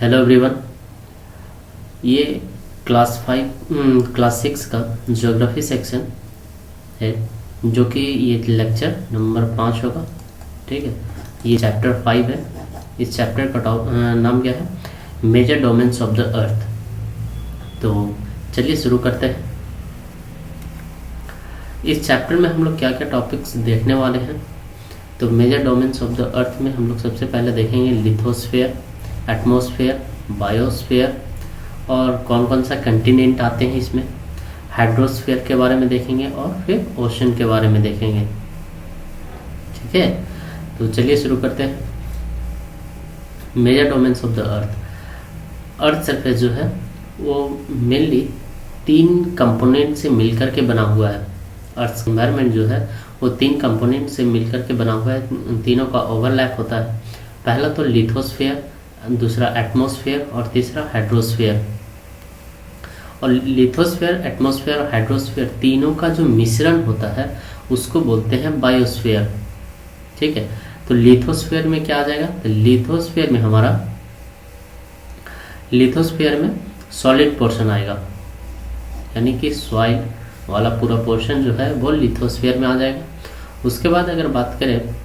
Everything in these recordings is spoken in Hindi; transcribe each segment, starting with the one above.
Hello everyone. ये क्लास 6 का ज्योग्राफी सेक्शन है, जो कि ये लेक्चर नंबर 5 होगा। ठीक है, ये चैप्टर 5 है। इस चैप्टर का नाम क्या है? Major domains of the earth. तो चलिए शुरू करते हैं। इस चैप्टर में हम लोग क्या क्या टॉपिक्स देखने वाले हैं। तो major domains of the earth में हम लोग सबसे पहले देखेंगे लिथोस्फेयर, एटमॉस्फेयर, बायोस्फेयर और कौन कौन सा कंटिनेंट आते हैं इसमें। हाइड्रोस्फेयर के बारे में देखेंगे और फिर ओशन के बारे में देखेंगे। ठीक है, तो चलिए शुरू करते हैं। Major domains of the earth surface जो है वो मेनली 3 कंपोनेंट से मिलकर के बना हुआ है। अर्थ एनवायरनमेंट जो है वो 3 कंपोनेंट से मिलकर के बना हुआ है। तीनों का ओवरलैप होता है। पहला तो लिथोस्फेयर, दूसरा एटमॉस्फेयर और तीसरा हाइड्रोस्फेयर। और लिथोस्फेयर, एटमॉस्फेयर और हाइड्रोस्फेयर तीनों का जो मिश्रण होता है उसको बोलते हैं बायोस्फेयर। ठीक है, तो लिथोस्फेयर में क्या आ जाएगा? तो लिथोस्फेयर में सॉलिड पोर्शन आएगा, यानी कि सॉइल वाला पूरा पोर्शन जो है वो लिथोस्फेयर में आ जाएगा। उसके बाद अगर बात करें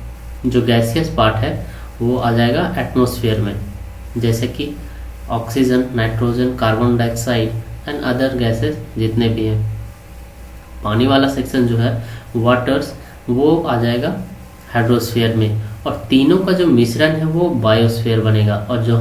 जो गैसियस पार्ट है वो आ जाएगा एटमॉस्फेयर में, जैसे कि oxygen, nitrogen, carbon dioxide and other gases जितने भी हैं। पानी वाला सेक्शन जो है वाटर्स, वो आ जाएगा हाइड्रोस्फेयर में। और तीनों का जो मिश्रण है वो बायोस्फेयर बनेगा। और जो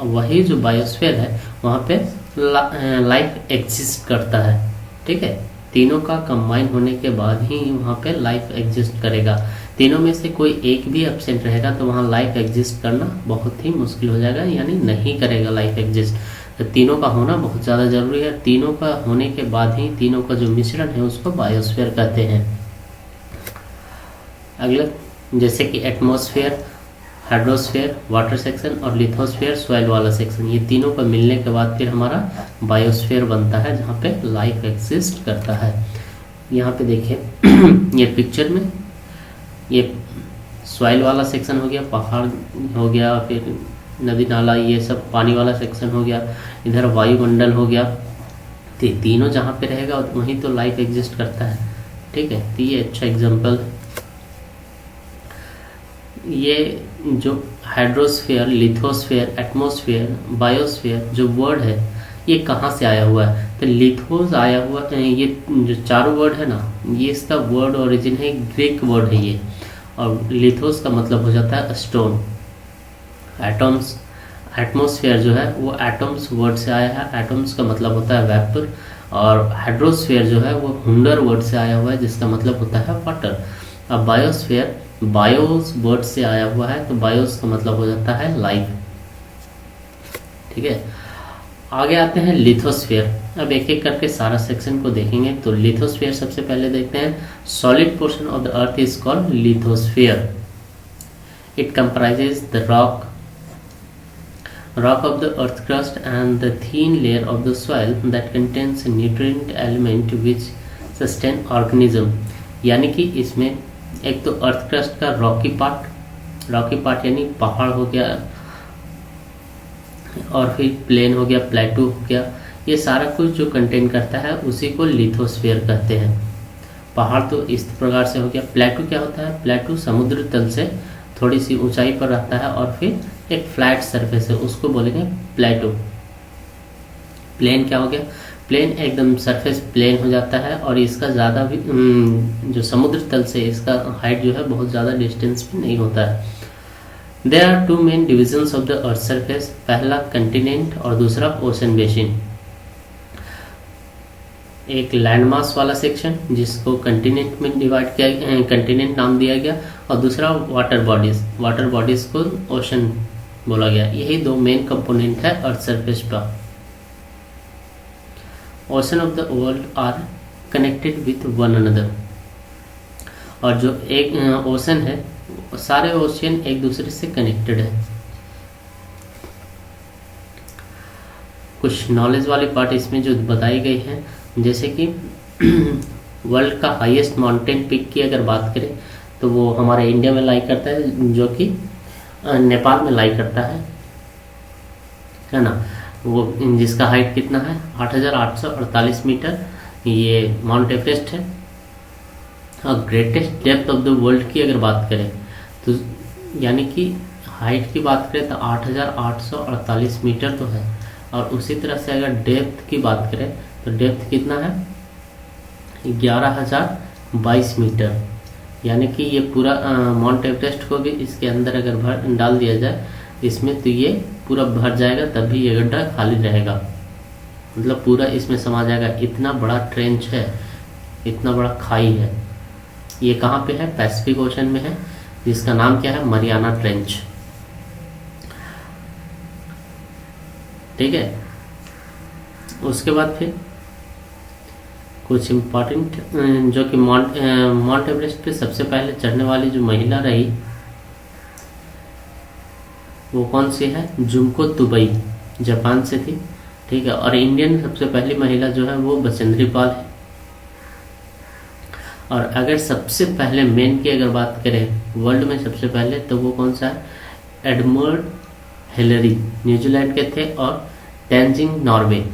वही जो बायोस्फेयर है वहाँ पे लाइफ एग्जिस्ट करता है। ठीक है, तीनों का कंबाइन होने के बाद ही वहाँ पे लाइफ एग्जिस्ट करेगा। तीनों में से कोई एक भी एब्सेंट रहेगा तो वहाँ लाइफ एग्जिस्ट करना बहुत ही मुश्किल हो जाएगा, यानी नहीं करेगा लाइफ एग्जिस्ट। तो तीनों का होना बहुत ज़्यादा ज़रूरी है। तीनों का होने के बाद ही तीनों का जो मिश्रण है उसको बायोस्फीयर कहते हैं। अगला जैसे कि एटमॉस्फेयर, हाइड्रोस्फेयर वाटर सेक्शन और लिथोस्फेयर सॉइल वाला सेक्शन, ये तीनों का मिलने के बाद फिर हमारा बायोस्फीयर बनता है, जहाँ पे लाइफ एग्जिस्ट करता है। यहाँ पे देखिए ये पिक्चर में ये सॉइल वाला सेक्शन हो गया, पहाड़ हो गया, फिर नदी नाला, ये सब पानी वाला सेक्शन हो गया, इधर वायुमंडल हो गया। तो तीनों जहाँ पे रहेगा वहीं तो लाइफ एग्जिस्ट करता है। ठीक है, तो ये अच्छा एग्जाम्पल। ये जो हाइड्रोस्फेयर, लिथोस्फेयर, एटमॉस्फेयर, बायोस्फेयर जो वर्ड है ये कहाँ से आया हुआ है? तो लिथोस आया हुआ, ये जो चारों वर्ड है ना, ये इसका वर्ड ओरिजिन है, ग्रीक वर्ड है ये। और लिथोस का मतलब हो जाता है स्टोन। एटम्स, एटमॉस्फेयर जो है वो एटम्स वर्ड से आया है, एटम्स का मतलब होता है वेपर। और हाइड्रोस्फेयर जो है वो हुंडर वर्ड से आया हुआ है, जिसका मतलब होता है वाटर। अब बायोस्फेयर बायोस वर्ड से आया हुआ है, तो बायोस का मतलब हो जाता है लाइफ। ठीक है, आगे आते हैं लिथोस्फेयर। अब एक एक करके सारा सेक्शन को देखेंगे। तो लिथोस्फेयर सबसे पहले देखते हैं। Solid portion of the earth is called lithosphere. It comprises the rock of the earth crust and the thin layer of the soil that contains nutrient element which sustain organism। यानी कि इसमें एक तो अर्थ क्रस्ट का रॉकी पार्ट यानी पहाड़ हो गया, और फिर प्लेन हो गया, प्लेटू हो गया, ये सारा कुछ जो कंटेन करता है उसी को लिथोस्फेयर कहते हैं। पहाड़ तो इस प्रकार से हो गया। प्लेटू क्या होता है? प्लेटू समुद्र तल से थोड़ी सी ऊंचाई पर रहता है और फिर एक फ्लैट सरफेस है, उसको बोलेंगे प्लेटू। प्लेन क्या हो गया? प्लेन एकदम सरफेस प्लेन हो जाता है और इसका ज़्यादा भी जो समुद्र तल से इसका हाइट जो है बहुत ज़्यादा डिस्टेंस भी नहीं होता है। There are 2 main divisions of the earth surface. पहला कंटिनेंट और दूसरा ओशन बेसिन। एक लैंड मास वाला सेक्शन जिसको कंटिनेंट में डिवाइड किया, कंटिनेंट नाम दिया गया, और दूसरा वाटर बॉडीज को ओशन बोला गया। यही 2 मेन कंपोनेंट है अर्थ सरफेस का। Ocean of the world are connected with one another. और जो एक ओशन है, सारे ओशियन एक दूसरे से कनेक्टेड है। कुछ नॉलेज वाली पार्ट इसमें जो बताई गई है, जैसे कि वर्ल्ड का हाईएस्ट माउंटेन पीक की अगर बात करें तो वो हमारे इंडिया में लाई करता है, जो कि नेपाल में लाई करता है। है ना, वो जिसका हाइट कितना है 8,848 मीटर, ये माउंट एवरेस्ट है। और greatest depth of the world की अगर बात करें तो यानी कि हाइट की बात करें तो 8,848 मीटर तो है, और उसी तरह से अगर डेप्थ की बात करें तो डेप्थ कितना है 11,022 मीटर। यानी कि ये पूरा माउंट एवरेस्ट को भी इसके अंदर अगर भर डाल दिया जाए इसमें, तो ये पूरा भर जाएगा, तब भी ये गड्ढा खाली रहेगा, मतलब पूरा इसमें समा जाएगा। इतना बड़ा ट्रेंच है, इतना बड़ा खाई है। ये कहाँ पे है, पैसिफिक ओशन में है, जिसका नाम क्या है, मरियाना ट्रेंच। ठीक है, उसके बाद फिर कुछ इम्पोर्टेंट जो कि माउंट एवरेस्ट पे सबसे पहले चढ़ने वाली जो महिला रही वो कौन सी है, जुमको तुबई, जापान से थी। ठीक है, और इंडियन सबसे पहली महिला जो है वो बचेंद्री पाल है। और अगर सबसे पहले मेन की अगर बात करें वर्ल्ड में सबसे पहले, तो वो कौन सा है, एडमंड हिलरी, न्यूजीलैंड के थे, और तेंजिंग नॉर्वे,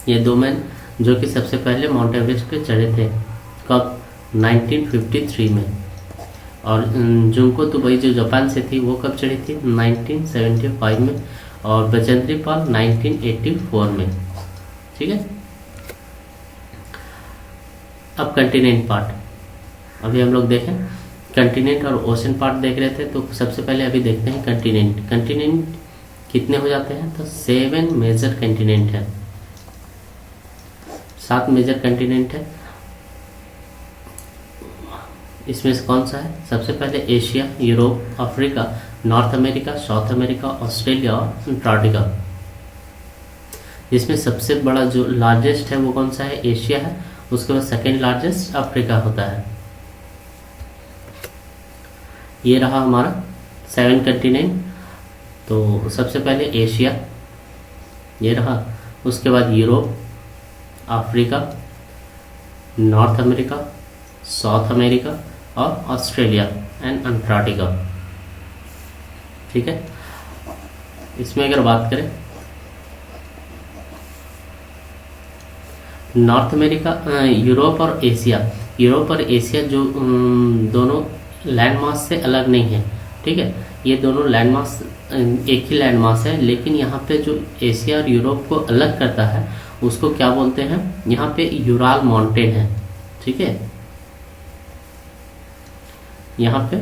ये दो मैन जो कि सबसे पहले माउंट एवरेस्ट पे चढ़े थे। कब, 1953 में। और जुमको तुबई जो जापान से थी वो कब चढ़ी थी, 1975 में। और बचेंद्री पाल 1984 में। ठीक है, अब कंटिनेंट पार्ट अभी हम लोग देखें। कंटिनेंट और ओशन पार्ट देख रहे थे, तो सबसे पहले अभी देखते हैं कंटिनेंट। कंटिनेंट कितने हो जाते हैं, तो 7 मेजर कंटिनेंट है, 7 मेजर कंटिनेंट है। इसमें से कौन सा है, सबसे पहले Asia, Europe, Africa, north America, south America, Australia और अंटार्कटिका। इसमें सबसे बड़ा जो लार्जेस्ट है वो कौन सा है, एशिया है। उसके बाद सेकेंड लार्जेस्ट अफ्रीका होता है। ये रहा हमारा 7 कंटिनेंट। तो सबसे पहले एशिया, ये रहा। उसके बाद Europe, Africa, north America, south America और ऑस्ट्रेलिया एंड अंटार्कटिका। ठीक है, इसमें अगर बात करें नॉर्थ अमेरिका, यूरोप और एशिया, यूरोप और एशिया जो दोनों लैंड मास से अलग नहीं है। ठीक है, ये दोनों लैंड मास एक ही लैंड मास है, लेकिन यहाँ पे जो एशिया और यूरोप को अलग करता है उसको क्या बोलते हैं, यहाँ पे यूराल माउंटेन है। ठीक है, यहाँ पे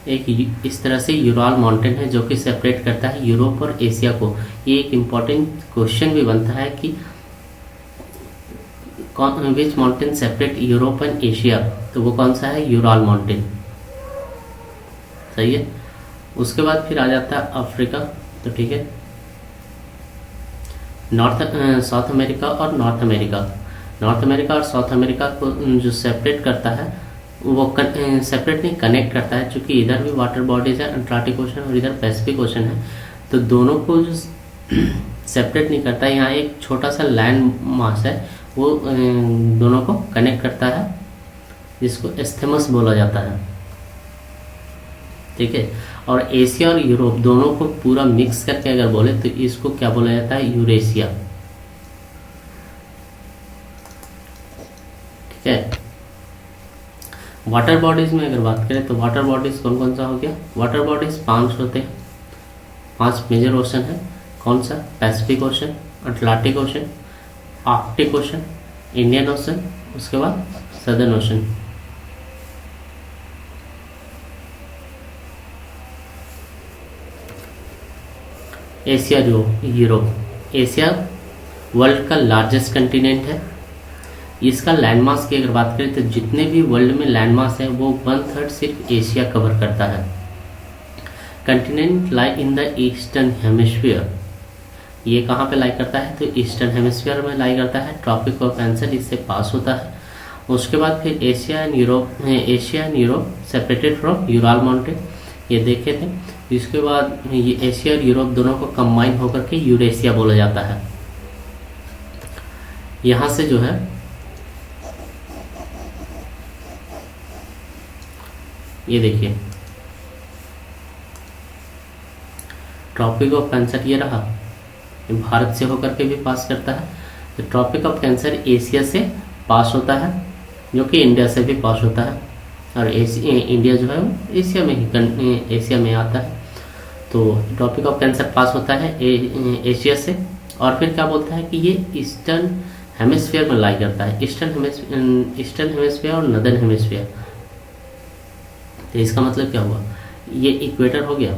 एक इस तरह से यूराल माउंटेन है जो कि सेपरेट करता है यूरोप और एशिया को। ये एक इम्पॉर्टेंट क्वेश्चन भी बनता है कि which mountain separate Europe and Asia, तो वो कौन सा है, यूराल माउंटेन। सही है। उसके बाद फिर आ जाता है अफ्रीका। तो ठीक है, साउथ अमेरिका और नॉर्थ अमेरिका। नॉर्थ अमेरिका और साउथ अमेरिका को जो सेपरेट करता है वो सेपरेट नहीं, कनेक्ट करता है, क्योंकि इधर भी वाटर बॉडीज है, अंटार्कटिक ओशन और इधर पैसिफिक ओशन है। तो दोनों को जो सेपरेट नहीं करता है, यहाँ एक छोटा सा लैंड मास है वो दोनों को कनेक्ट करता है, जिसको एस्थेमस बोला जाता है। ठीक है, और एशिया और यूरोप दोनों को पूरा मिक्स करके अगर बोले तो इसको क्या बोला जाता है, यूरेशिया। ठीक है, वाटर बॉडीज में अगर बात करें तो वाटर बॉडीज कौन कौन सा हो गया, वाटर बॉडीज 5 होते हैं, 5 मेजर ओशन है। कौन सा, Pacific ocean, Atlantic ocean, Arctic ocean, Indian ocean, उसके बाद सदर्न ओशन। एशिया जो यूरोप, एशिया वर्ल्ड का लार्जेस्ट कंटिनेंट है। इसका लैंडमास की अगर बात करें तो जितने भी वर्ल्ड में लैंडमास है वो 1/3 सिर्फ एशिया कवर करता है। Continent lie in the eastern hemisphere, ये कहाँ पे लाई करता है, तो ईस्टर्न हेमिस्फीयर में लाई करता है। ट्रॉपिक ऑफ कैंसर इससे पास होता है। उसके बाद फिर Asia and Europe separated from Ural mountain, ये देखे थे। इसके बाद ये एशिया और यूरोप दोनों को कंबाइन होकर के यूरेशिया बोला जाता है। यहाँ से जो है ये देखिए, ट्रॉपिक ऑफ कैंसर ये रहा, भारत से होकर के भी पास करता है। तो ट्रॉपिक ऑफ कैंसर एशिया से पास होता है, जो कि इंडिया से भी पास होता है, और इंडिया जो है वो एशिया में ही एशिया में आता है। तो ट्रॉपिक ऑफ कैंसर पास होता है एशिया से। और फिर क्या बोलता है कि ये ईस्टर्न हेमिस्फीयर में लाई करता है, ईस्टर्न हेमिस्फीयर और नदर्न हेमिस्फीयर। तो इसका मतलब क्या हुआ, ये इक्वेटर हो गया,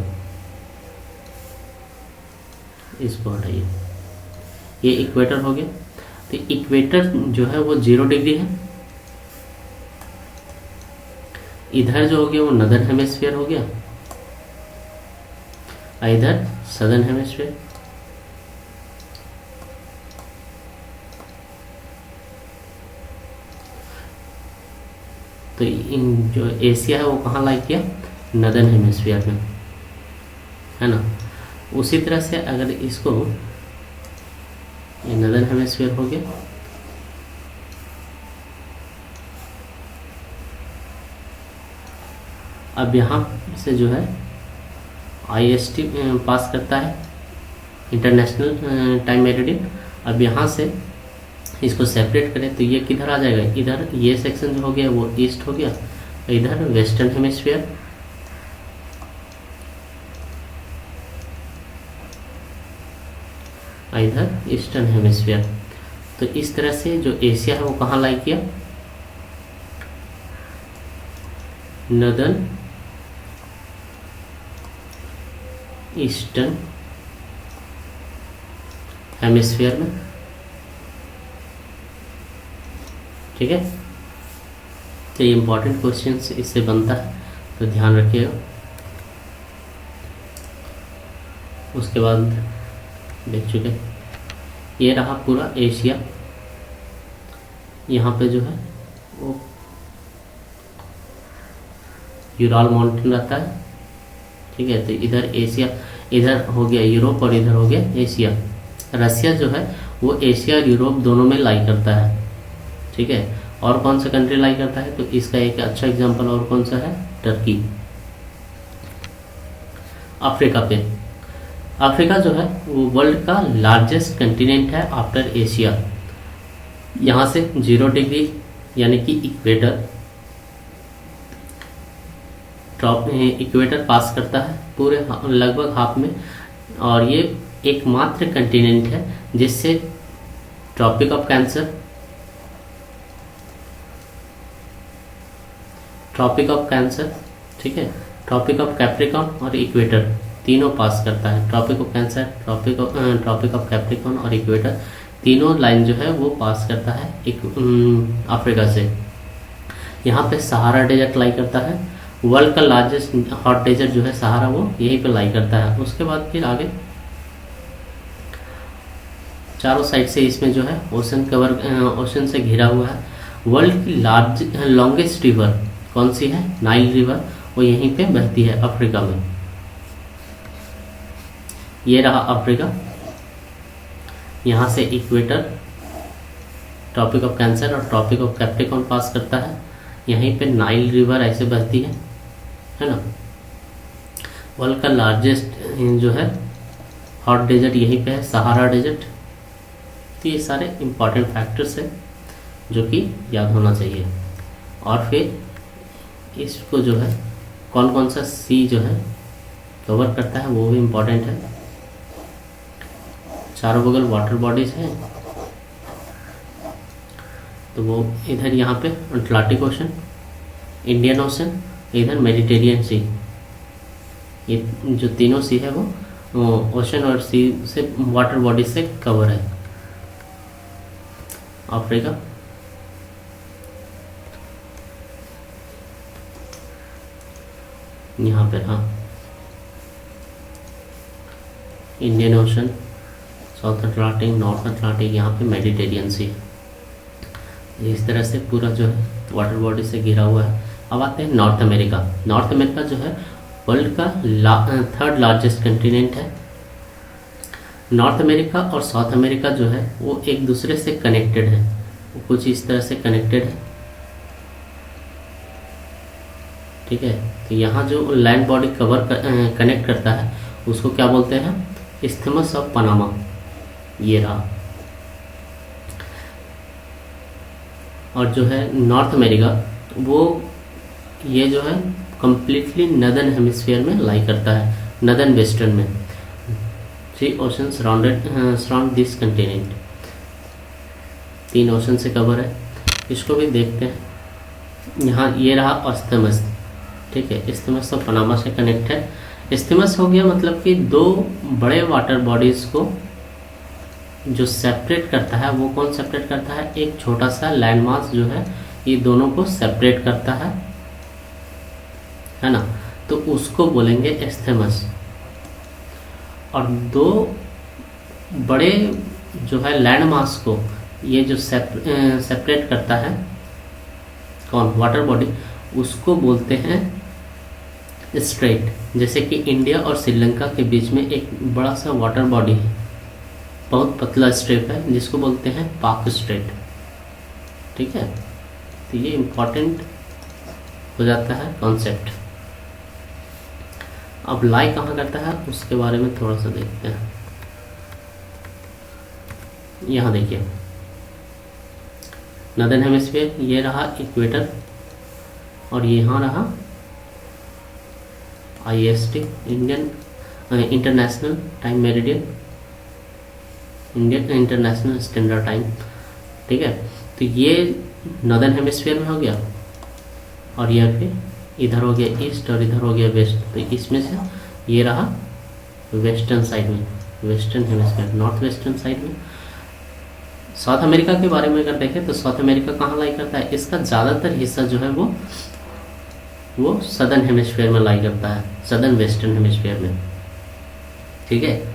इसको हटाइए, ये इक्वेटर हो गया। तो इक्वेटर जो है वो 0 डिग्री है, इधर जो हो गया वो नदर्न हेमिस्फीयर हो गया, इधर सदर्न हेमिस्फीयर। तो इन जो एशिया है वो कहाँ लाई किया, नदर्न हेमिस्फीयर में, है ना। उसी तरह से अगर इसको, ये नदर्न हेमिस्फीयर हो गया, अब यहाँ से जो है IST पास करता है, इंटरनेशनल टाइम मेरिडियन। अब यहाँ से इसको सेपरेट करें तो ये किधर आ जाएगा, इधर ये सेक्शन जो हो गया वो ईस्ट हो गया, इधर वेस्टर्न हेमिस्फीयर, इधर ईस्टर्न हेमिस्फीयर। तो इस तरह से जो एशिया है वो कहाँ लाई किया, नदर्न ईस्टर्न हेमिस्फीयर में, ठीक है। तो ये इंपॉर्टेंट क्वेश्चन इससे बनता है, तो ध्यान रखिएगा। उसके बाद देख चुके, ये रहा पूरा एशिया, यहाँ पे जो है वो यूराल माउंटेन रहता है, ठीक है। तो इधर एशिया, इधर हो गया यूरोप और इधर हो गया एशिया। रसिया जो है वो एशिया और यूरोप दोनों में लाई करता है, ठीक है। और कौन सा कंट्री लाई करता है, तो इसका एक अच्छा एग्जांपल और कौन सा है, टर्की। अफ्रीका पे, अफ्रीका जो है वो वर्ल्ड का लार्जेस्ट कंटिनेंट है आफ्टर एशिया। यहाँ से 0 डिग्री यानी कि इक्वेटर पास करता है पूरे लगभग हाफ में, और ये एकमात्र कंटिनेंट है जिससे ट्रॉपिक ऑफ कैंसर, ठीक है, ट्रॉपिक ऑफ कैप्रिकॉर्न और इक्वेटर तीनों पास करता है। Tropic of Cancer, Tropic of Capricorn और इक्वेटर तीनों लाइन जो है वो पास करता है अफ्रीका से। यहाँ पे सहारा डेजर्ट लाई करता है, वर्ल्ड का लार्जेस्ट हॉट डेजर्ट जो है सहारा वो यहीं पे लाई करता है। उसके बाद फिर आगे चारों साइड से इसमें जो है ओशन से घिरा हुआ है। वर्ल्ड की लॉन्गेस्ट रिवर कौन सी है, नाइल रिवर, वो यहीं पे बहती है अफ्रीका में। ये रहा अफ्रीका, यहाँ से इक्वेटर, ट्रॉपिक ऑफ कैंसर और ट्रॉपिक ऑफ कैप्रिकॉर्न पास करता है, यहीं पे नाइल रिवर ऐसे बहती है ना। वर्ल्ड का लार्जेस्ट जो है हॉट डेजर्ट यहीं पे है, सहारा डेजर्ट। तो ये सारे इंपॉर्टेंट फैक्टर्स हैं जो कि याद होना चाहिए। और फिर इसको जो है कौन कौन सा सी जो है कवर करता है वो भी इम्पॉर्टेंट है। चारों बगल वाटर बॉडीज हैं, तो वो इधर यहाँ पे अटलांटिक ओशन, इंडियन ओशन, इधर मेडिटेरियन सी। ये जो तीनों सी है वो ओशन और सी से वाटर बॉडी से कवर है। अफ्रीका, यहाँ पे हाँ Indian ocean, south Atlantic, north Atlantic, यहाँ पे मेडिटेरियन सी। इस तरह से पूरा जो है वाटर बॉडी से घिरा हुआ है। अब आते हैं नॉर्थ अमेरिका। नॉर्थ अमेरिका जो है वर्ल्ड का 3rd लार्जेस्ट कंटिनेंट है। नॉर्थ अमेरिका और साउथ अमेरिका जो है वो एक दूसरे से कनेक्टेड है, वो कुछ इस तरह से कनेक्टेड है, ठीक है। तो यहाँ जो लैंड बॉडी कनेक्ट करता है उसको क्या बोलते हैं, इस्थमस ऑफ पनामा, ये रहा। और जो है नॉर्थ अमेरिका, वो ये जो है कम्प्लीटली नदर्न हेमिस्फीयर में लाई करता है, नदर्न वेस्टर्न में। 3 ocean surround this continent, 3 ocean से कवर है। इसको भी देखते हैं। यहाँ ये रहा इस्थमस, ठीक है, इस्थमस तो पनामा से कनेक्ट है। इस्थमस हो गया मतलब कि 2 बड़े वाटर बॉडीज को जो सेपरेट करता है, वो कौन सेपरेट करता है, एक छोटा सा लैंड मास जो है ये दोनों को सेपरेट करता है ना, तो उसको बोलेंगे इस्थमस। और 2 बड़े जो है लैंड मास को ये जो सेपरेट करता है कौन, वाटर बॉडी, उसको बोलते हैं स्ट्रेट। जैसे कि इंडिया और श्रीलंका के बीच में एक बड़ा सा वाटर बॉडी है, बहुत पतला स्ट्रेट है, जिसको बोलते हैं पाक स्ट्रेट, ठीक है। तो ये इम्पॉर्टेंट हो जाता है कॉन्सेप्ट। अब लाई कहाँ करता है उसके बारे में थोड़ा सा देखते हैं। यहाँ देखिए नदर्न हेमिस्फीयर, ये रहा इक्वेटर, और यहाँ रहा IST, Indian international time meridian, Indian international standard time, ठीक है। तो ये नॉर्दर्न हेमिस्फीयर में हो गया, और यह फिर इधर हो गया ईस्ट और इधर हो गया वेस्ट। तो इसमें से ये रहा वेस्टर्न साइड में, western hemisphere, north western side में। साउथ अमेरिका के बारे में अगर देखें तो साउथ अमेरिका कहाँ लाई करता है, इसका ज़्यादातर हिस्सा जो है वो सदर्न हेमिस्फीयर में लाई करता है, सदर्न वेस्टर्न हेमिस्फीयर में, ठीक है।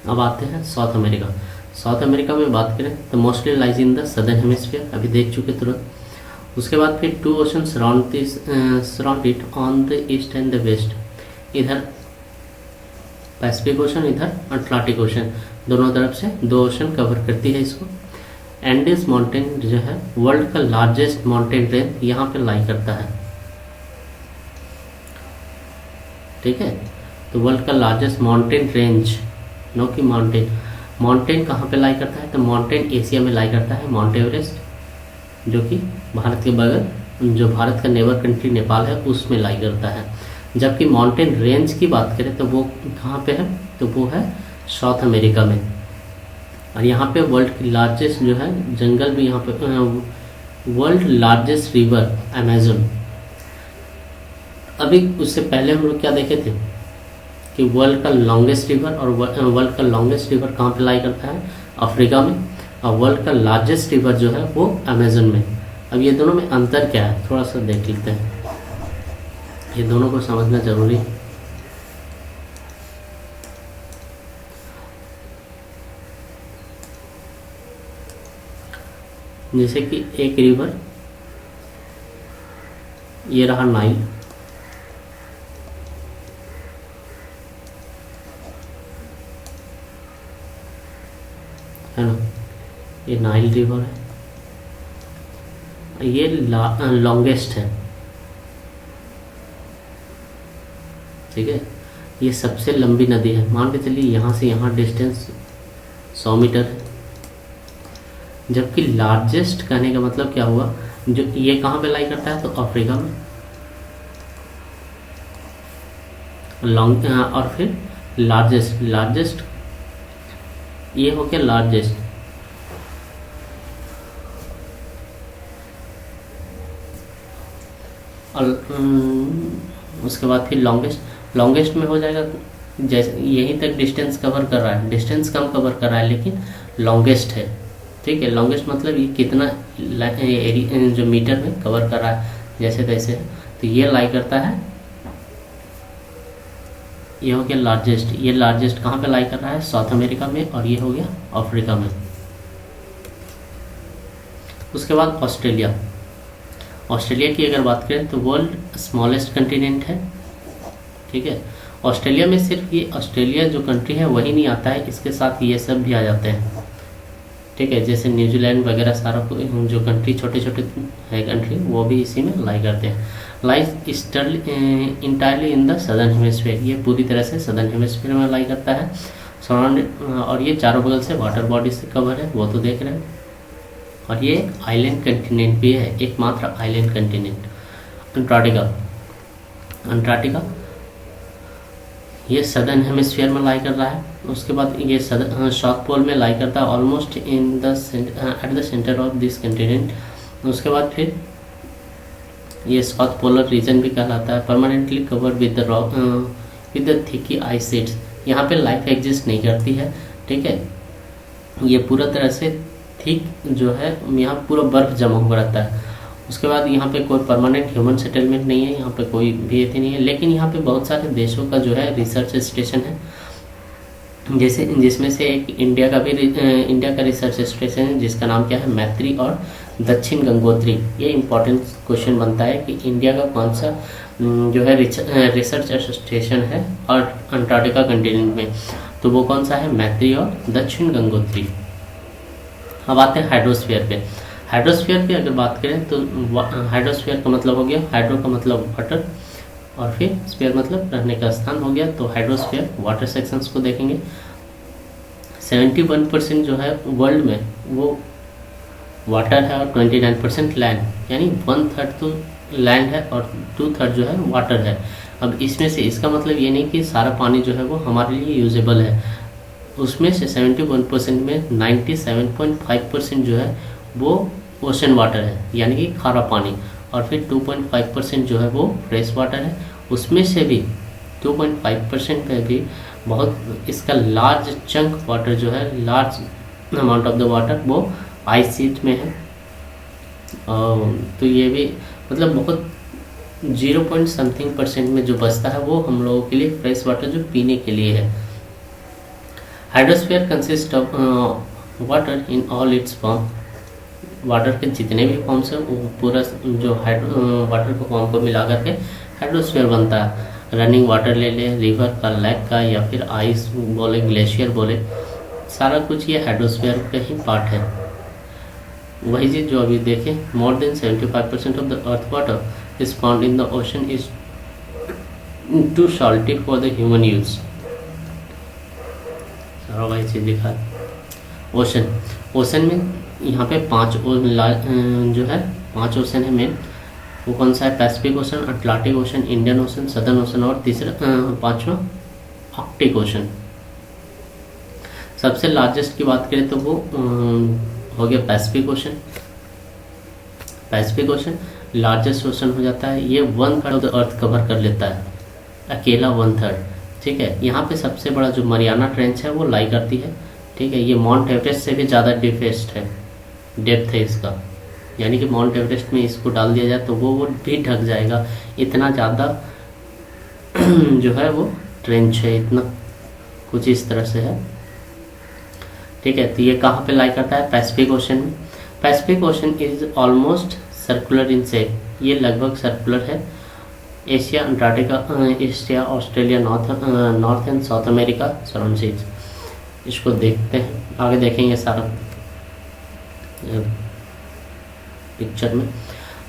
अब आते हैं साउथ अमेरिका। साउथ अमेरिका में बात करें तो mostly lies in the southern hemisphere, अभी देख चुके तुरंत। उसके बाद फिर 2 ocean surround it on the east and the west. इधर पैसिफिक ओशन, इधर अटलांटिक ओशन, दोनों तरफ से 2 ओशन कवर करती है इसको। एंडीज माउंटेन जो है वर्ल्ड का लार्जेस्ट माउंटेन रेंज यहाँ पे लाई करता है, ठीक है। तो वर्ल्ड का लार्जेस्ट माउंटेन रेंज, नो कि माउंटेन कहाँ पे लाई करता है, तो माउंटेन एशिया में लाई करता है, माउंट एवरेस्ट, जो कि भारत के बगल, जो भारत का नेबर कंट्री नेपाल है उसमें लाई करता है। जबकि माउंटेन रेंज की बात करें तो वो कहाँ पे है, तो वो है साउथ अमेरिका में। और यहाँ पे वर्ल्ड की लार्जेस्ट जो है जंगल भी यहाँ पे, वर्ल्ड लार्जेस्ट रिवर अमेजन। अभी उससे पहले हम लोग क्या देखे थे कि वर्ल्ड का लॉन्गेस्ट रिवर, और वर्ल्ड का लॉन्गेस्ट रिवर कहाँ पे लाई करता है, अफ्रीका में, और वर्ल्ड का लार्जेस्ट रिवर जो है वो अमेजन में। अब ये दोनों में अंतर क्या है थोड़ा सा देख लेते हैं, ये दोनों को समझना जरूरी है। जैसे कि एक रिवर, ये रहा नाइल, है ना, ये नाइल रिवर है, ये लॉन्गेस्ट है, ठीक है। ये सबसे लंबी नदी है, मान के चलिए यहाँ से यहाँ डिस्टेंस 100 मीटर है। जबकि लार्जेस्ट कहने का मतलब क्या हुआ, जो ये कहाँ पे लाई करता है, तो अफ्रीका में। लॉन्ग और फिर लार्जेस्ट ये हो गया लार्जेस्ट। और उसके बाद फिर लॉन्गेस्ट में हो जाएगा, जैसे यहीं तक डिस्टेंस कवर कर रहा है, डिस्टेंस कम कवर कर रहा है लेकिन लॉन्गेस्ट है, ठीक है। लॉन्गेस्ट मतलब ये कितना एरिया जो मीटर में कवर कर रहा है, जैसे तैसे। तो ये लाई करता है, ये हो गया लार्जेस्ट। ये लार्जेस्ट कहाँ पे लाई कर रहा है, साउथ अमेरिका में, और ये हो गया अफ्रीका में। उसके बाद ऑस्ट्रेलिया की अगर बात करें तो वर्ल्ड स्मॉलेस्ट कंटिनेंट है, ठीक है। ऑस्ट्रेलिया में सिर्फ ये ऑस्ट्रेलिया जो कंट्री है वही नहीं आता है, इसके साथ ये सब भी आ जाते हैं, ठीक है, जैसे न्यूजीलैंड वगैरह सारा जो कंट्री छोटे छोटे है कंट्री वो भी इसी में लाई करते हैं। Lies entirely in the southern hemisphere, ये पूरी तरह से सदर्न हेमिस्फीयर में लाई करता है। सराउंडेड, और ये चारों बगल से वाटर बॉडी से कवर है, वो तो देख रहे हैं। और ये आइलैंड कंटिनेंट भी है, एकमात्र आइलैंड कंटिनेंट। अंटार्कटिका ये सदर्न हेमिस्फीयर में लाई कर रहा है। उसके बाद ये साउथ पोल में लाई करता है, almost in the at the centre of this continent. उसके बाद फिर ये साउथ पोलर रीजन भी कहलाता है। Permanently covered with the thick ice sheets, यहाँ पे लाइफ एग्जिस्ट नहीं करती है, ठीक है। ये पूरा तरह से थिक जो है, यहाँ पूरा बर्फ जमा हुआ रहता है। उसके बाद यहाँ पे कोई परमानेंट ह्यूमन सेटलमेंट नहीं है, यहाँ पे कोई भी ऐसी नहीं है। लेकिन यहाँ पे बहुत सारे देशों का जो है रिसर्च स्टेशन है, जैसे जिसमें से एक इंडिया का रिसर्च स्टेशन है जिसका नाम क्या है, मैत्री और दक्षिण गंगोत्री। ये इंपॉर्टेंट क्वेश्चन बनता है कि इंडिया का कौन सा जो है रिसर्च स्टेशन है और अंटार्कटिका कंटिनेंट में, तो वो कौन सा है, मैत्री और दक्षिण गंगोत्री। अब आते हैं हाइड्रोस्फीयर पे। हाइड्रोस्फीयर पे अगर बात करें तो हाइड्रोस्फीयर का मतलब हो गया, हाइड्रो का मतलब वाटर और फिर स्फीयर मतलब रहने का स्थान हो गया। तो हाइड्रोस्फीयर वाटर सेक्शंस को देखेंगे। 71% जो है वर्ल्ड में वो वाटर है और 29% लैंड, यानी 1/3 तो लैंड है और 2/3 जो है वाटर है। अब इसमें से इसका मतलब ये नहीं कि सारा पानी जो है वो हमारे लिए यूजेबल है। उसमें से 71% में 97.5% जो है वो ओशन वाटर है, यानी कि खारा पानी, और फिर 2.5% जो है वो फ्रेश वाटर है। उसमें से भी 2.5% पे भी बहुत इसका लार्ज चंक वाटर जो है, large amount of the water वो आइस शीट में है। तो ये भी मतलब बहुत 0.something% में जो बचता है वो हम लोगों के लिए फ्रेश वाटर जो पीने के लिए है। Hydrosphere consist of water in all it's form, water के जितने भी फॉर्म्स हैं वो पूरा जो वाटर को फॉर्म को मिला करके हाइड्रोस्फीयर बनता है। रनिंग वाटर ले ले, रिवर का, लेक का, या फिर आइस बोले, ग्लेशियर बोले, सारा कुछ ये हाइड्रोस्फीयर का ही पार्ट है। वही चीज़ जो अभी देखें, more than 75% of the earth water is found in the ocean is too salty for the human use. सारा वही चीज़ लिखा है। ओशन में यहाँ पे 5 जो है 5 ओशन है मेन। वो कौन सा है, Pacific ocean, Atlantic ocean, Indian ocean, southern ocean और तीसरा 5वां आर्कटिक ओशन। सबसे लार्जेस्ट की बात करें तो वो हो गया Pacific ocean. Pacific ocean largest ocean हो जाता है। ये 1/3 ऑफ द अर्थ कवर कर लेता है, अकेला 1/3, ठीक है। यहाँ पे सबसे बड़ा जो मरियाना ट्रेंच है वो लाई करती है, ठीक है। ये माउंट एवरेस्ट से भी ज़्यादा डेप्थ है इसका, यानी कि माउंट एवरेस्ट में इसको डाल दिया जाए तो वो भी ढक जाएगा, इतना ज़्यादा जो है वो ट्रेंच है, इतना कुछ इस तरह से है, ठीक है। तो ये कहाँ पे लाई करता है, पैसिफिक ओशन में। Pacific Ocean is almost circular in shape, ये लगभग सर्कुलर है। Asia, Antarctica, Asia, Australia, North and South America surround seas. इसको देखते हैं, आगे देखेंगे सारा पिक्चर में।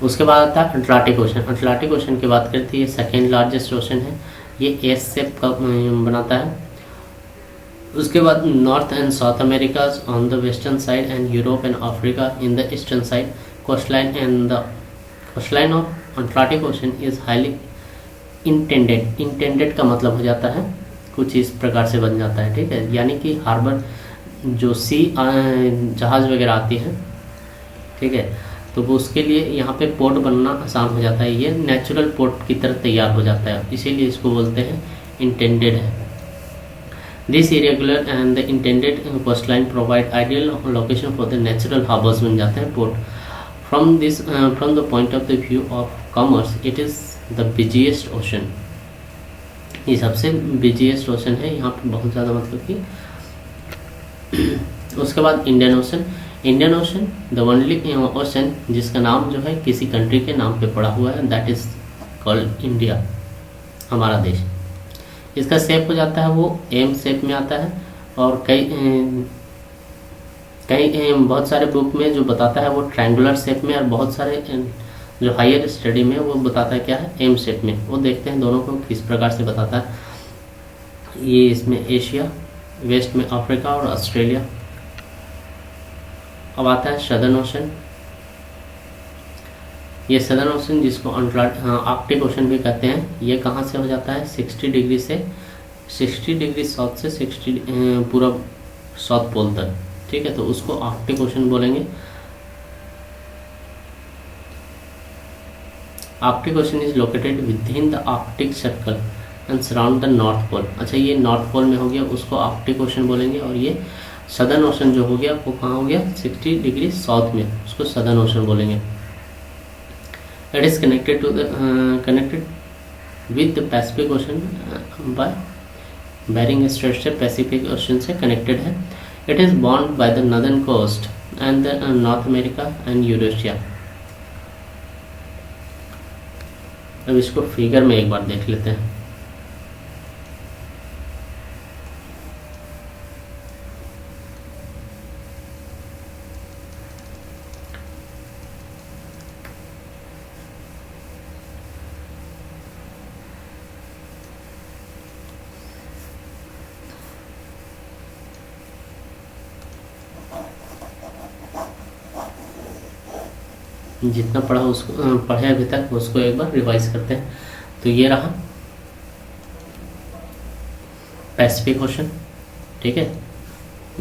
उसके बाद आता है अटलांटिक ओशन। अटलांटिक ओशन की बात करते हैं, ये सेकेंड लार्जेस्ट ओशन है, ये एस शेप का बनाता है। उसके बाद north and South America on the western side and Europe and Africa in the eastern side. Coastline of Atlantic ocean is highly intended का मतलब हो जाता है कुछ इस प्रकार से बन जाता है, ठीक है। यानी कि हार्बर जो जहाज वगैरह आती है, ठीक है, तो वो उसके लिए यहाँ पे पोर्ट बनना आसान हो जाता है। ये नेचुरल पोर्ट की तरह तैयार हो जाता है, इसीलिए इसको बोलते हैं इंटेंडेड है। This irregular and the intended coastline provide ideal location for the natural harbours बन जाते हैं port. From the point of the view of commerce it is the busiest ocean, ये सबसे बिजिएस्ट ओशन है, यहाँ पे बहुत ज़्यादा मतलब कि। उसके बाद Indian ocean the only ocean जिसका नाम जो है किसी कंट्री के नाम पे पड़ा हुआ है, दैट इज कॉल्ड इंडिया, हमारा देश। इसका शेप हो जाता है वो एम शेप में आता है और कई बहुत सारे बुक में जो बताता है वो ट्रायंगुलर शेप में, और बहुत सारे जो हायर स्टडी में वो बताता है क्या है, एम शेप में। वो देखते हैं दोनों को किस प्रकार से बताता है। ये इसमें एशिया, वेस्ट में अफ्रीका और ऑस्ट्रेलिया। अब आता है सदर्न ओशन। ये सदर्न ओशन जिसको आर्कटिक ओशन भी कहते हैं, ये कहाँ से हो जाता है, 60 डिग्री से 60 डिग्री साउथ से 60 पूरा साउथ पोल तक, ठीक है, तो उसको आर्कटिक ओशन बोलेंगे। Arctic Ocean is located within the Arctic Circle and surround the North Pole. अच्छा, ये नॉर्थ पोल में हो गया, उसको आर्कटिक ओशन बोलेंगे। और ये सदर्न ओशन जो हो गया वो कहाँ हो गया, 60 डिग्री साउथ में, उसको सदर्न ओशन बोलेंगे। It is connected with the Pacific Ocean by Bering Strait से पैसिफिक ओशन से कनेक्टेड है। It is bound by the northern coast and the North America and Eurasia. अब इसको फिगर में एक बार देख लेते हैं। जितना पढ़ा उसको पढ़े अभी तक उसको एक बार रिवाइज करते हैं। तो ये रहा पैसिफिक ओशन, ठीक है।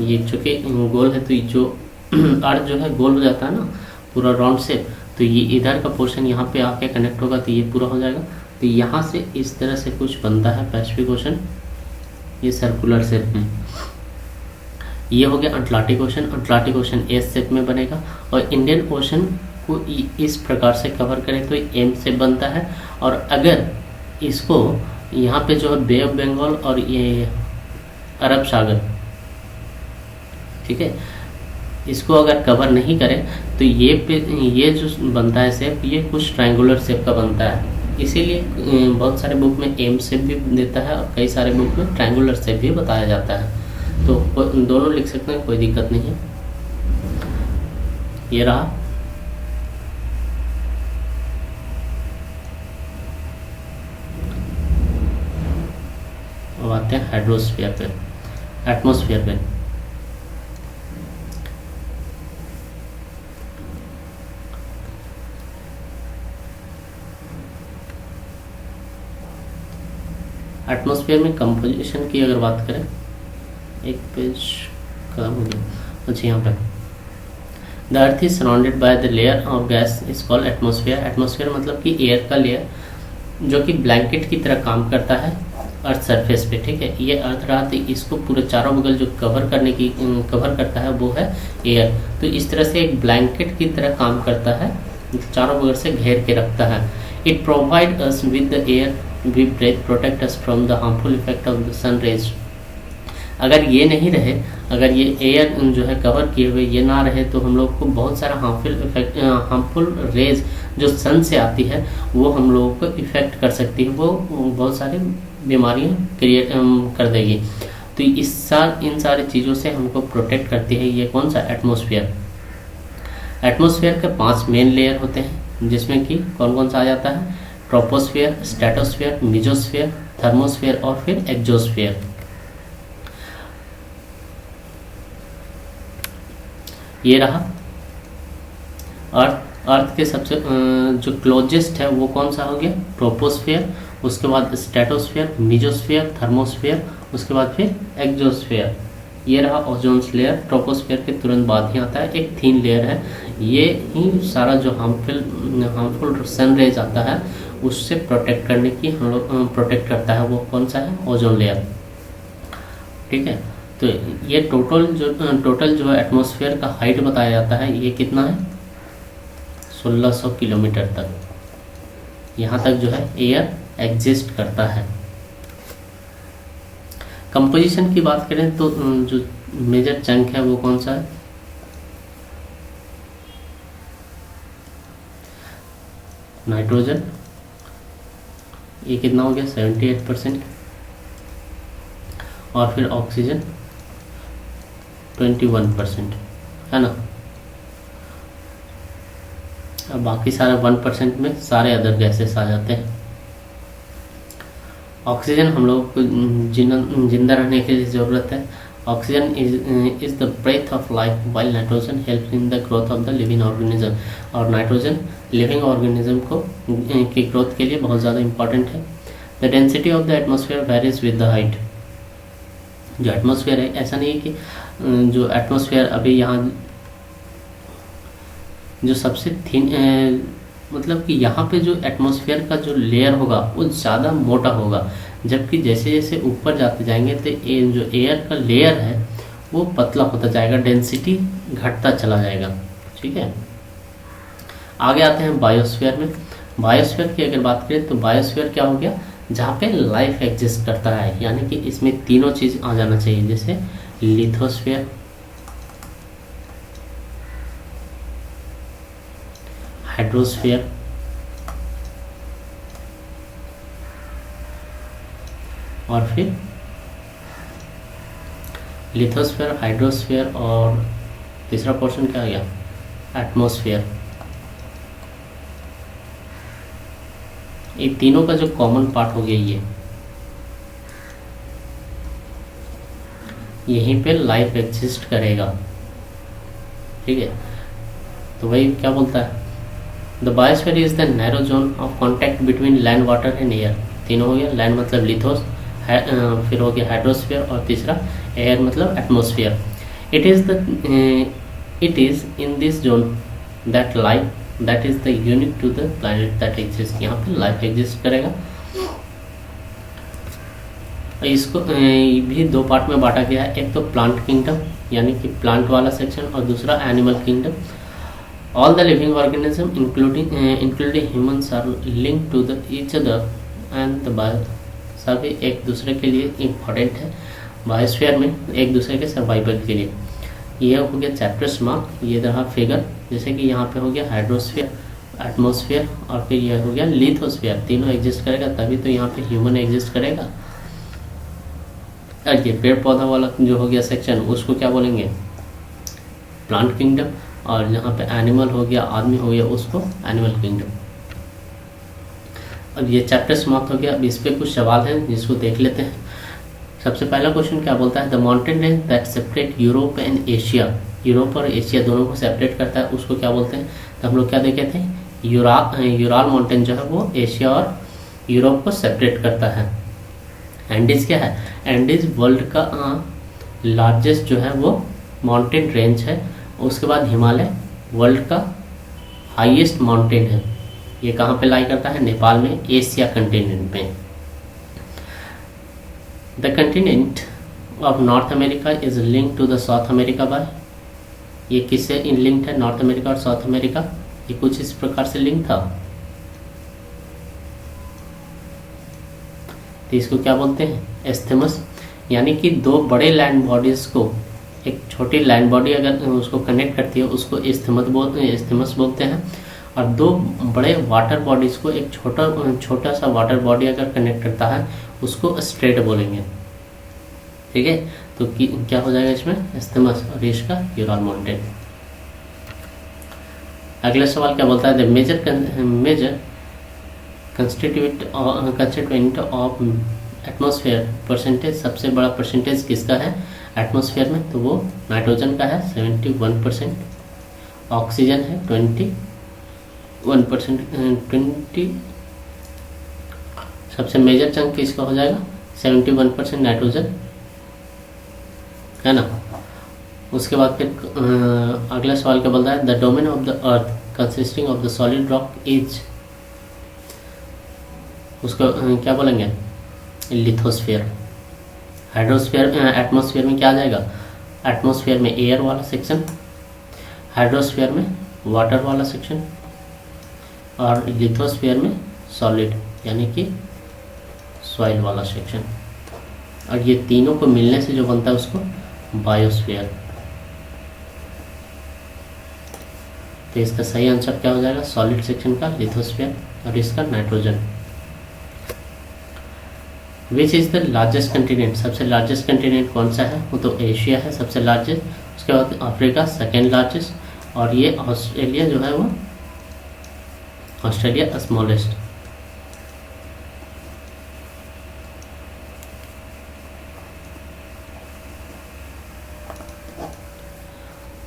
ये चूँकि गोल है तो ये जो अर्थ जो है गोल हो जाता है ना पूरा राउंड शेप, तो ये इधर का पोर्शन यहाँ पे आके कनेक्ट होगा तो ये पूरा हो जाएगा। तो यहाँ से इस तरह से कुछ बनता है पैसिफिक ओशन, ये सर्कुलर शेप में। ये हो गया Atlantic ocean. Atlantic ocean S shape में बनेगा। और इंडियन ओशन को इस प्रकार से कवर करें तो एम से बनता है। और अगर इसको यहाँ पे जो है बे ऑफ बंगाल और ये अरब सागर, ठीक है, इसको अगर कवर नहीं करें तो ये जो बनता है शेप, ये कुछ ट्रायंगुलर शेप का बनता है। इसीलिए बहुत सारे बुक में एम शेप भी देता है और कई सारे बुक में ट्रायंगुलर शेप भी बताया जाता है। तो दोनों लिख सकते हैं, कोई दिक्कत नहीं है। ये रहा। अब आते हैं हाइड्रोस्फीयर पे, एटमॉस्फेयर पे। एटमॉस्फेयर में कंपोजिशन की अगर बात करें, एक पेज खत्म हो गया। अच्छा, यहाँ पे the earth is surrounded by the layer of gas is called atmosphere. Atmosphere मतलब कि एयर का लेयर जो कि ब्लैंकेट की तरह काम करता है अर्थ सरफेस पे, ठीक है। ये अर्थ रहा तो इसको पूरे चारों बगल जो कवर करता है वो है एयर। तो इस तरह से एक ब्लैंकेट की तरह काम करता है, चारों बगल से घेर के रखता है। It provide us with the air we breathe, protect us from the harmful effect of the sun rays. अगर ये नहीं रहे, अगर ये एयर जो है कवर किए हुए ये ना रहे तो हम लोग को बहुत सारा हार्मफुल रेज जो सन से आती है वो हम लोगों को इफेक्ट कर सकती है, वो बहुत सारी बीमारियां क्रिएट कर देगी। तो इन सारी चीज़ों से हमको प्रोटेक्ट करती है ये कौन सा, एटमॉस्फेयर। एटमॉस्फेयर के 5 मेन लेयर होते हैं, जिसमें कि कौन कौन सा आ जाता है, ट्रोपोस्फेयर, स्ट्रेटोस्फेयर, मेसोस्फेयर, थर्मोस्फेयर और फिर एक्सोस्फेयर। ये रहा अर्थ के सबसे जो क्लोजेस्ट है वो कौन सा हो गया, ट्रोपोस्फेयर, उसके बाद स्ट्रेटोस्फेयर, मेसोस्फेयर, थर्मोस्फेयर, उसके बाद फिर एक्सोस्फेयर। ये रहा ओजोन लेयर। ट्रोपोस्फेयर के तुरंत बाद ही आता है एक थीन लेयर है, ये ही सारा जो हार्मफुल सन रेज आता है उससे प्रोटेक्ट करने की हम लोग प्रोटेक्ट करता है, वो कौन सा है, ओजोन लेयर, ठीक है। तो ये टोटल जो एटमॉस्फेयर का हाइट बताया जाता है ये कितना है, 1600 किलोमीटर तक यहाँ तक जो है एयर एग्जिस्ट करता है। कंपोजिशन की बात करें तो जो मेजर चंक है वो कौन सा है, नाइट्रोजन, ये कितना हो गया 78%, और फिर ऑक्सीजन 21%, है ना। अब बाकी सारे 1% में सारे अदर गैसेस आ जाते हैं। ऑक्सीजन हम लोग को जिंदा रहने के लिए ज़रूरत है। Oxygen is the breath of life while nitrogen help in the growth of the living organism. और नाइट्रोजन लिविंग ऑर्गेनिज्म को की ग्रोथ के लिए बहुत ज़्यादा इंपॉर्टेंट है। The density of the atmosphere varies with the height. जो एटमोसफेयर है, ऐसा नहीं है कि जो एटमोसफेयर अभी यहाँ जो सबसे थिन मतलब कि यहाँ पे जो एटमॉस्फेयर का जो लेयर होगा वो ज़्यादा मोटा होगा, जबकि जैसे जैसे ऊपर जाते जाएंगे तो जो एयर का लेयर है वो पतला होता जाएगा, डेंसिटी घटता चला जाएगा। ठीक है, आगे आते हैं बायोस्फीयर में। बायोस्फीयर की अगर बात करें तो बायोस्फीयर क्या हो गया, जहाँ पे लाइफ एग्जिस्ट करता है, यानी कि इसमें तीनों चीज़ आ जाना चाहिए, जैसे लिथोस्फीयर, हाइड्रोस्फीयर और फिर लिथोस्फीयर, हाइड्रोस्फीयर और तीसरा पोर्शन क्या आ गया, एटमॉस्फेयर। ये तीनों का जो कॉमन पार्ट हो गया, यहीं पे लाइफ एग्जिस्ट करेगा। ठीक है, तो वही क्या बोलता है, the biosphere is the narrow zone of contact between land, water and air. तीनों हो गया, लैंड मतलब लिथोस, फिर हो गया हाइड्रोस्फीयर और तीसरा एयर मतलब atmosphere. It is in this zone that life that is the unique to the planet that exist. यहाँ पे लाइफ एग्जिस्ट करेगा। इसको भी दो पार्ट में बांटा गया है, एक तो प्लांट किंगडम यानी कि प्लांट वाला सेक्शन और दूसरा animal kingdom. All the living organisms, including humans, are linked to each other and the bio सभी एक दूसरे के लिए इम्पोर्टेंट है बायोस्फीयर में, एक दूसरे के सर्वाइवल के लिए। ये हो गया चैप्टर मार्क, ये रहा फिगर, जैसे कि यहाँ पे हो गया हाइड्रोस्फीयर, एटमॉस्फेयर और फिर ये हो गया लिथोस्फीयर। तीनों एग्जिस्ट करेगा तभी तो यहाँ पे ह्यूमन एग्जिस्ट करेगा। और ये पेड़ पौधा वाला जो हो गया सेक्शन, उसको क्या बोलेंगे, प्लांट किंगडम। और यहाँ पे एनिमल हो गया, आदमी हो गया, उसको एनिमल किंगडम। अब ये चैप्टर समाप्त हो गया। अब इस पे कुछ सवाल हैं जिसको देख लेते हैं। सबसे पहला क्वेश्चन क्या बोलता है, the mountain range that separate Europe and Asia. Europe और एशिया दोनों को सेपरेट करता है, उसको क्या बोलते हैं। तो हम लोग क्या देखे थे, यूराल माउंटेन जो है वो एशिया और यूरोप को सेपरेट करता है। एंडीज क्या है, एंडीज वर्ल्ड का लार्जेस्ट जो है वो माउंटेन रेंज है। उसके बाद हिमालय वर्ल्ड का हाईएस्ट माउंटेन है। ये कहाँ पे लाई करता है, नेपाल में, एशिया कंटिनेंट में। The continent of North America is linked to the South America by. ये किससे लिंक्ड है, नॉर्थ अमेरिका और साउथ अमेरिका। ये कुछ इस प्रकार से लिंक था। तो इसको क्या बोलते हैं, एस्थेमस। यानी कि दो बड़े लैंड बॉडीज को एक छोटी लैंड बॉडी अगर उसको कनेक्ट करती है उसको एस्थेमस बोलते हैं। और दो बड़े वाटर बॉडीज को एक छोटा सा वाटर बॉडी अगर कनेक्ट करता है उसको स्ट्रेट बोलेंगे। ठीक है, तो क्या हो जाएगा इसमें, एस्थेमस, और इसका यूराल माउंटेन। अगला सवाल क्या बोलता है, the major constituent of atmosphere percentage. सबसे बड़ा परसेंटेज किसका है एटमॉस्फेयर में, तो वो नाइट्रोजन का है 71%, ऑक्सीजन है 21%, 20 सबसे मेजर चंक किसका हो जाएगा 71% नाइट्रोजन, है ना। उसके बाद फिर अगला सवाल क्या बोलता है, the domain of the earth consisting of the solid rock is, उसको क्या बोलेंगे, लिथोस्फीयर। हाइड्रोस्फीयर एटमॉस्फेयर में क्या आ जाएगा, एटमॉस्फेयर में एयर वाला सेक्शन, हाइड्रोस्फीयर में वाटर वाला सेक्शन और लिथोस्फीयर में सॉलिड यानी कि सॉइल वाला सेक्शन। और ये तीनों को मिलने से जो बनता है उसको बायोस्फीयर। तो इसका सही आंसर क्या हो जाएगा, सॉलिड सेक्शन का लिथोस्फीयर और इसका nitrogen. Which is the largest continent, सबसे लार्जेस्ट कंटिनेंट कौन सा है, वो तो एशिया है सबसे लार्जेस्ट। उसके बाद अफ्रीका सेकेंड लार्जेस्ट, और ये ऑस्ट्रेलिया जो है वो ऑस्ट्रेलिया स्मॉलेस्ट।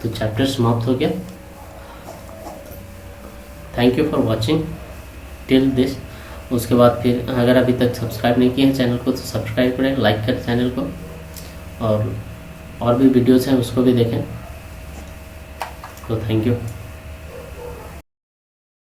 तो चैप्टर समाप्त हो गया। Thank you for watching till this. उसके बाद फिर अगर अभी तक सब्सक्राइब नहीं किए हैं चैनल को तो सब्सक्राइब करें, लाइक करें चैनल को, और भी वीडियोस हैं उसको भी देखें। तो थैंक यू।